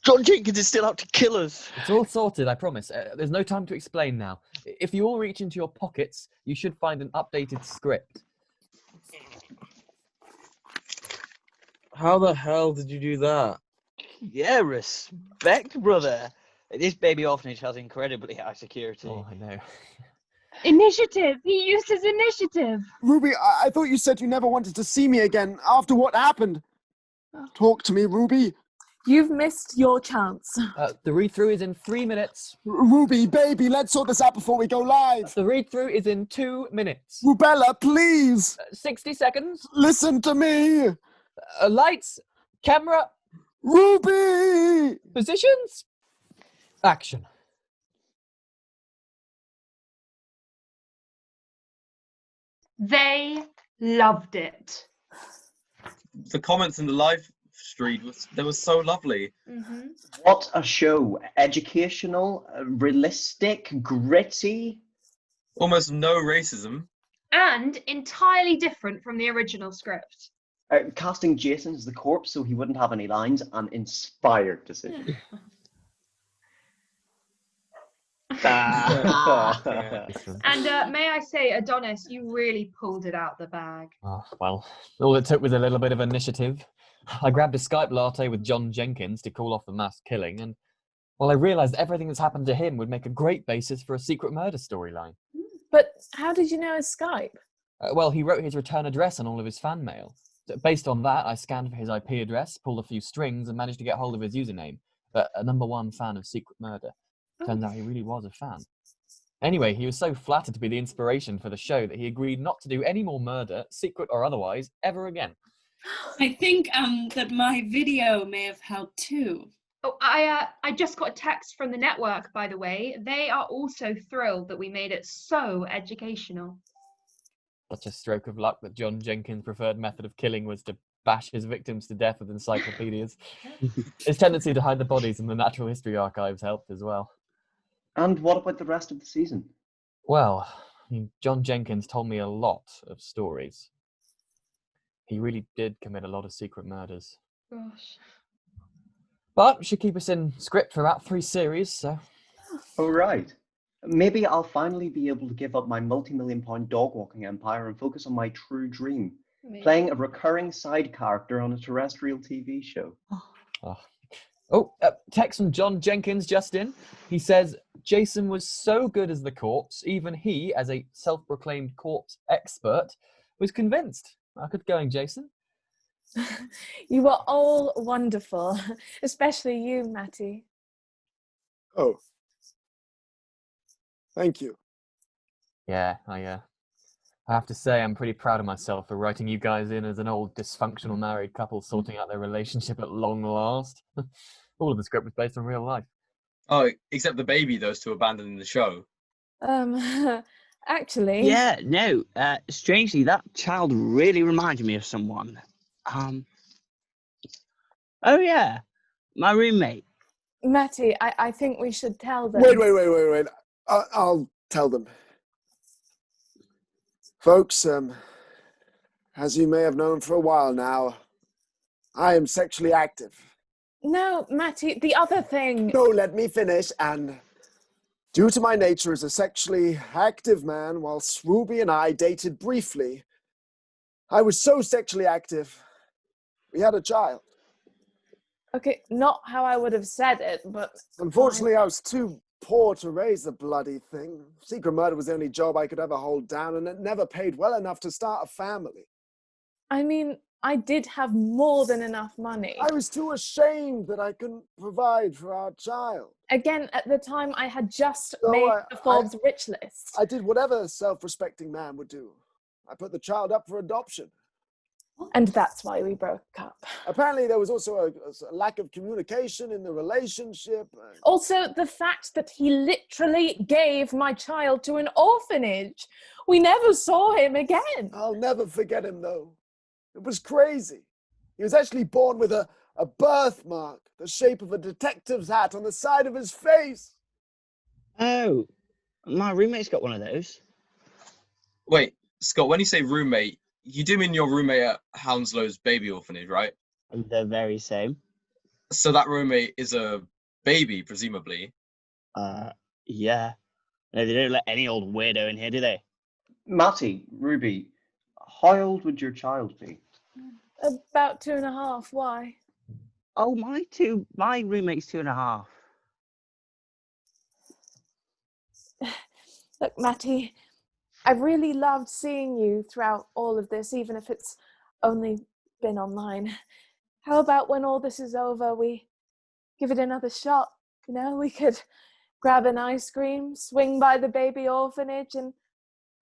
John Jenkins is still out to kill us. It's all sorted, I promise. There's no time to explain now. If you all reach into your pockets, you should find an updated script. How the hell did you do that? Yeah, respect, brother. This baby orphanage has incredibly high security. Oh, I know. Initiative. He used his initiative. Ruby, I thought you said you never wanted to see me again after what happened. Talk to me, Ruby. You've missed your chance. The read-through is in 3 minutes. Ruby, baby, let's sort this out before we go live. The read-through is in 2 minutes. Rubella, please. 60 seconds. Listen to me. Lights, camera, Ruby. positions, action. They loved it. The comments in the live stream were so lovely. Mm-hmm. What a show. Educational, realistic, gritty. Almost no racism. And entirely different from the original script. Casting Jason as the corpse so he wouldn't have any lines, an inspired decision. And may I say, Adonis, you really pulled it out the bag. Oh, well, all it took was a little bit of initiative. I grabbed a Skype latte with John Jenkins to call off the mass killing, and well, I realised everything that's happened to him would make a great basis for a secret murder storyline. But how did you know his Skype? Well, he wrote his return address on all of his fan mail. So based on that, I scanned for his IP address, pulled a few strings, and managed to get hold of his username. A #1 fan of secret murder. Turns out he really was a fan. Anyway, he was so flattered to be the inspiration for the show that he agreed not to do any more murder, secret or otherwise, ever again. I think that my video may have helped too. Oh, I just got a text from the network, by the way. They are also thrilled that we made it so educational. Such a stroke of luck that John Jenkins' preferred method of killing was to bash his victims to death with encyclopedias. His tendency to hide the bodies in the natural history archives helped as well. And what about the rest of the season? Well, John Jenkins told me a lot of stories. He really did commit a lot of secret murders. Gosh. But should keep us in script for about 3 series, so... Oh, right. Maybe I'll finally be able to give up my multi-million-pound dog-walking empire and focus on my true dream. Maybe. Playing a recurring side character on a terrestrial TV show. Text from John Jenkins just in. He says, Jason was so good as the corpse, even he, as a self-proclaimed corpse expert, was convinced. Good going, Jason. You were all wonderful, especially you, Matty. Oh. Thank you. Yeah, I have to say I'm pretty proud of myself for writing you guys in as an old dysfunctional married couple sorting out their relationship at long last. All of the script was based on real life. Oh, except the baby those two abandoning the show. Actually. Yeah, no. Strangely, that child really reminded me of someone. Oh yeah, my roommate. Matty, I think we should tell them. Wait. I'll tell them. Folks, as you may have known for a while now, I am sexually active. No, Matty, the other thing. No, let me finish. And due to my nature as a sexually active man, whilst Ruby and I dated briefly, I was so sexually active, we had a child. Okay, not how I would have said it, but... Unfortunately, I was too poor to raise the bloody thing. Secret murder was the only job I could ever hold down, and it never paid well enough to start a family. I mean, I did have more than enough money. I was too ashamed that I couldn't provide for our child. Again, at the time, I had just made the Forbes rich list. I did whatever a self-respecting man would do. I put the child up for adoption. And that's why we broke up. Apparently, there was also a lack of communication in the relationship. Also, the fact that he literally gave my child to an orphanage. We never saw him again. I'll never forget him, though. It was crazy. He was actually born with a birthmark, the shape of a detective's hat on the side of his face. Oh, my roommate's got one of those. Wait, Scott, when you say roommate, you do mean your roommate at Hounslow's baby orphanage, right? The very same. So that roommate is a baby, presumably. Yeah. No, they don't let any old weirdo in here, do they? Matty, Ruby, how old would your child be? About 2.5. Why? Oh, my roommate's 2.5. Look, Matty, I've really loved seeing you throughout all of this, even if it's only been online. How about when all this is over, we give it another shot? You know, we could grab an ice cream, swing by the baby orphanage, and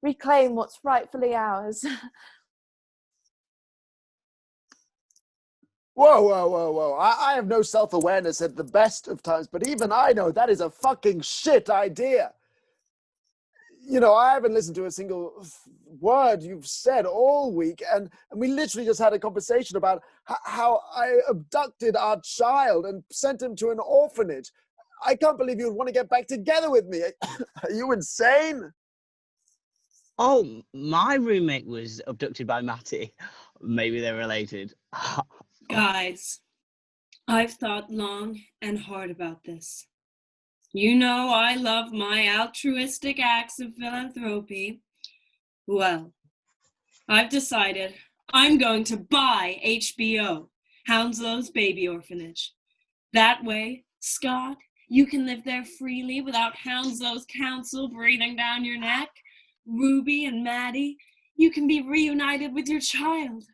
reclaim what's rightfully ours. Whoa. I have no self-awareness at the best of times, but even I know that is a fucking shit idea. You know, I haven't listened to a single word you've said all week, and we literally just had a conversation about how I abducted our child and sent him to an orphanage. I can't believe you would want to get back together with me. Are you insane? Oh, my roommate was abducted by Matty. Maybe they're related. Guys, I've thought long and hard about this. You know I love my altruistic acts of philanthropy. Well, I've decided I'm going to buy HBO, Hounslow's baby orphanage. That way, Scott, you can live there freely without Hounslow's counsel breathing down your neck. Ruby and Maddie, you can be reunited with your child.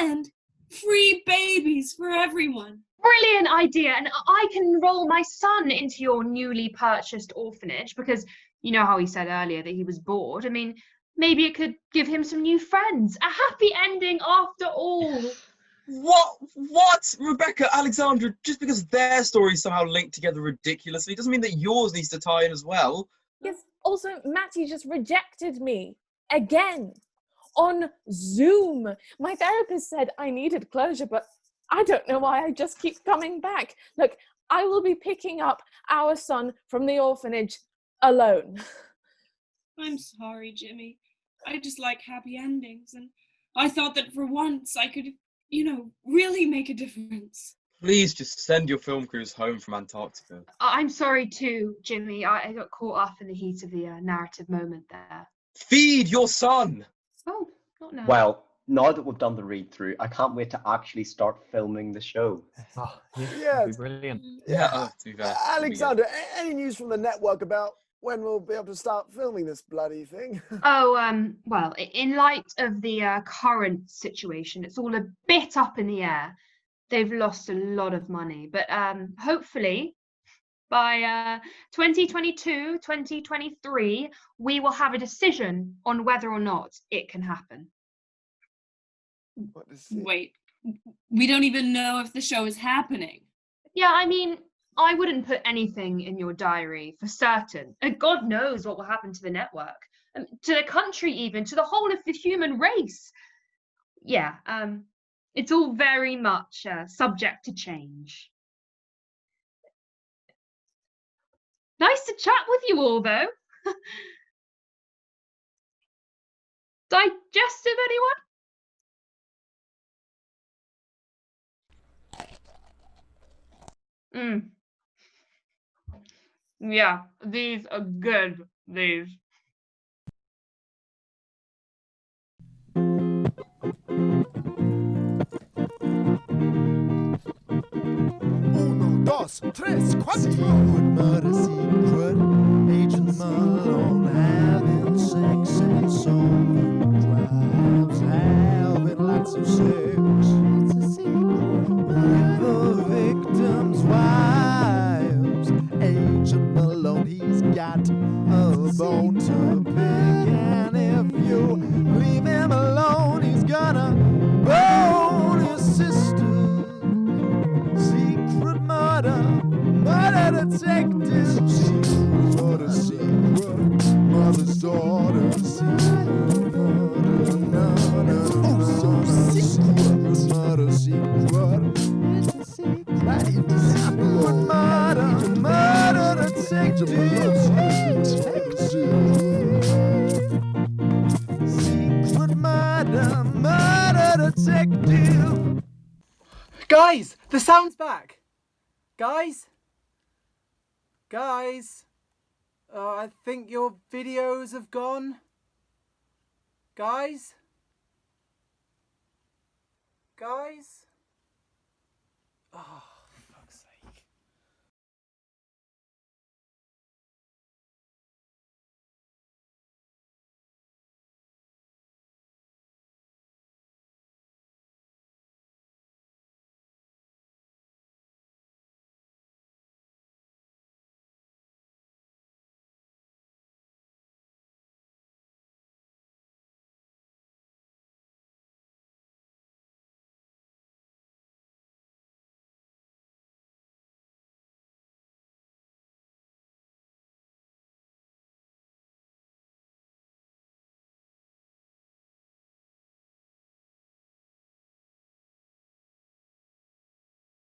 And free babies for everyone. Brilliant idea. And I can enroll my son into your newly purchased orphanage because you know how he said earlier that he was bored. I mean, maybe it could give him some new friends. A happy ending after all. What? Rebecca, Alexandra, just because their stories somehow linked together ridiculously doesn't mean that yours needs to tie in as well. Yes, also, Matty just rejected me. Again. On Zoom. My therapist said I needed closure, but I don't know why I just keep coming back. Look, I will be picking up our son from the orphanage alone. I'm sorry, Jimmy. I just like happy endings, and I thought that for once I could, really make a difference. Please just send your film crews home from Antarctica. I'm sorry too, Jimmy. I got caught up in the heat of the narrative moment there. Feed your son! Oh, not now. Well, now that we've done the read-through, I can't wait to actually start filming the show. Oh, Yeah. Be brilliant. Yeah, to be fair. Alexander, any news from the network about when we'll be able to start filming this bloody thing? Oh, well, in light of the current situation, it's all a bit up in the air. They've lost a lot of money, but hopefully by 2022, 2023, we will have a decision on whether or not it can happen. Wait, we don't even know if the show is happening. Yeah, I mean, I wouldn't put anything in your diary for certain. And God knows what will happen to the network. to the country, even to the whole of the human race. Yeah, it's all very much subject to change. Nice to chat with you all, though. Digestive, anyone? Yeah, these are good. These. Uno, dos, tres, cuatro. Secret murder, secret. Agent Malone having sex and solving crimes, having lots of sex. It's a secret with the victims' wives. Agent Malone, he's got a bone to pick, and if you leave him alone, he's gonna bone his sister. Secret murder, murder detective. Secret murder, secret mother's daughter. Secret murder, secret murder, secret. It's a secret. Secret murder, murder detective. Secret murder, murder detective. Guys, the sound's back. Guys? Guys? I think your videos have gone. Guys? Guys? Oh.